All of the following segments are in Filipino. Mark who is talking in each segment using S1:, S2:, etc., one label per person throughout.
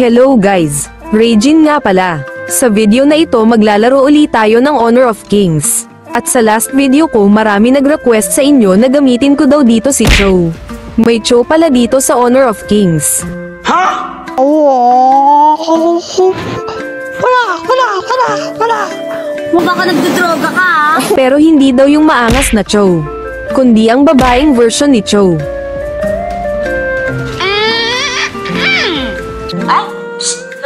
S1: Hello guys! Regine nga pala. Sa video na ito maglalaro ulit tayo ng Honor of Kings. At sa last video ko marami nag-request sa inyo na gamitin ko daw dito si Cho. May Cho pala dito sa Honor of Kings.
S2: Ha? Wala.
S3: Baka nagdodroga ka ha?
S1: Pero hindi daw yung maangas na Cho, kundi ang babaeng version ni Cho.
S3: Ay,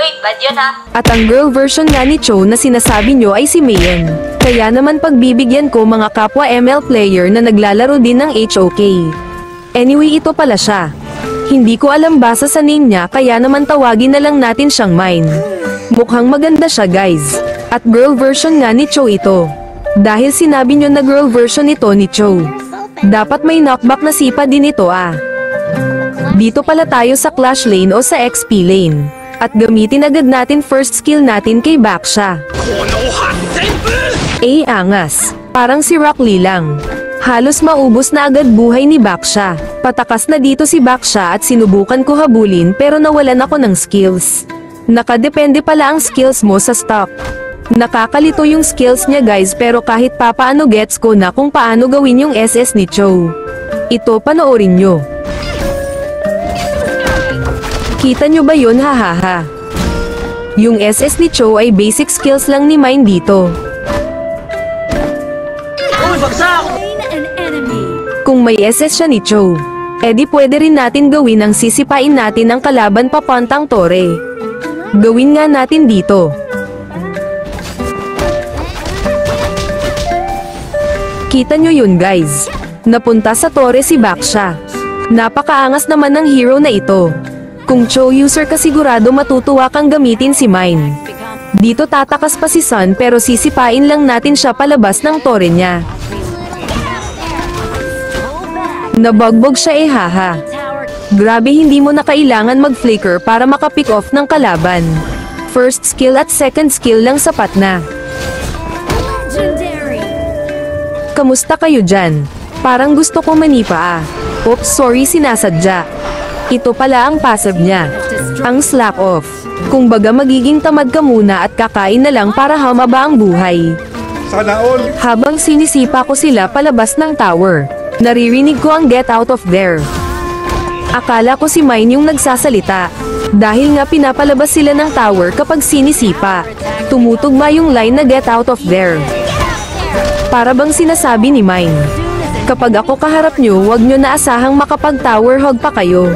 S3: hoy, bad yun ha?
S1: At ang girl version nga ni Cho na sinasabi nyo ay si Mayen. Kaya naman pagbibigyan ko mga kapwa ML player na naglalaro din ng HOK. Anyway, ito pala siya. Hindi ko alam basa sa name niya kaya naman tawagin na lang natin siyang Mine. Mukhang maganda siya guys. At girl version nga ni Cho ito. Dahil sinabi nyo na girl version ito ni Cho, dapat may knockback na sipa din ito ah. Dito pala tayo sa Clash Lane o sa XP Lane. At gamitin agad natin first skill natin kay Baksha. Angas. Parang si Rock Lee lang. Halos maubos na agad buhay ni Baksha. Patakas na dito si Baksha at sinubukan ko habulin pero nawalan ako ng skills. Nakadepende pala ang skills mo sa stock. Nakakalito yung skills niya guys pero kahit papaano gets ko na kung paano gawin yung SS ni Cho. Ito panoorin nyo. Kita nyo ba yun hahaha? Yung SS ni Cho ay basic skills lang ni Mine dito.
S2: Uy, bagsak!
S1: Kung may SS siya ni Cho, edi pwede rin natin gawin ang sisipain natin ang kalaban papantang tore. Gawin nga natin dito. Kita nyo yun guys. Napunta sa tore si Baksha. Napakaangas naman ng hero na ito. Kung Cho user ka sigurado matutuwa kang gamitin si Mine. Dito tatakas pa si Sun pero sisipain lang natin siya palabas ng tore niya. Nabagbog siya haha. Grabe, hindi mo na kailangan mag-flicker para makapick off ng kalaban. First skill at second skill lang sapat na. Kamusta kayo dyan? Parang gusto ko manipa ah. Oops, sorry, sinasadya. Ito pala ang passive niya. Ang slack off. Kung baga magiging tamad ka muna at kakain na lang para humaba ang buhay.
S2: Sana all!
S1: Habang sinisipa ko sila palabas ng tower, naririnig ko ang get out of there. Akala ko si Mine yung nagsasalita. Dahil nga pinapalabas sila ng tower kapag sinisipa. Tumutugma yung line na get out of there. Para bang sinasabi ni Mine, kapag ako kaharap nyo, wag nyo na asahang makapag-tower hog pa kayo.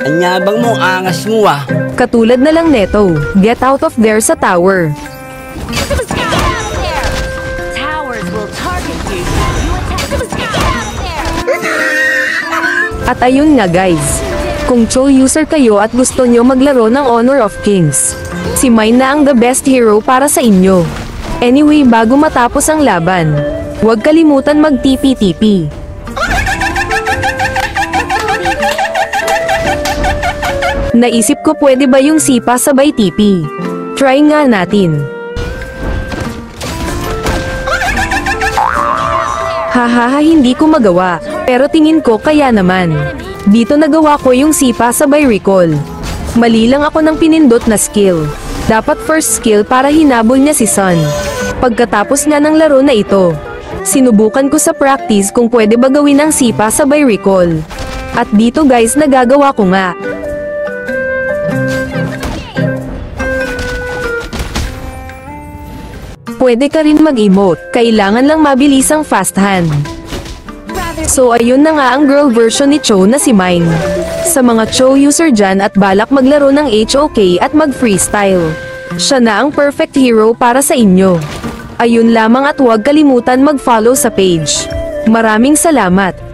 S4: Anyabang mo, angas mo ah.
S1: Katulad na lang neto, get out of there sa tower. At ayun nga guys, kung Cho user kayo at gusto nyo maglaro ng Honor of Kings, si Mine na ang the best hero para sa inyo. Anyway, bago matapos ang laban, huwag kalimutan mag-TP-TP. Naisip ko pwede ba yung sipa sabay TP? Try nga natin. Hahaha, hindi ko magawa. Pero tingin ko kaya naman. Dito nagawa ko yung sipa sabay recall. Mali lang ako ng pinindot na skill. Dapat first skill para hinabol niya si Sun. Pagkatapos nga ng laro na ito, sinubukan ko sa practice kung pwede ba gawin ang sipa sabay recall. At dito guys nagagawa ko nga. Pwede ka rin mag-emote, kailangan lang mabilis ang fast hand. So ayun na nga ang girl version ni Cho na si Mine. Sa mga Cho user dyan at balak maglaro ng HOK at mag-freestyle, siya na ang perfect hero para sa inyo. Ayun lamang at huwag kalimutan mag-follow sa page. Maraming salamat!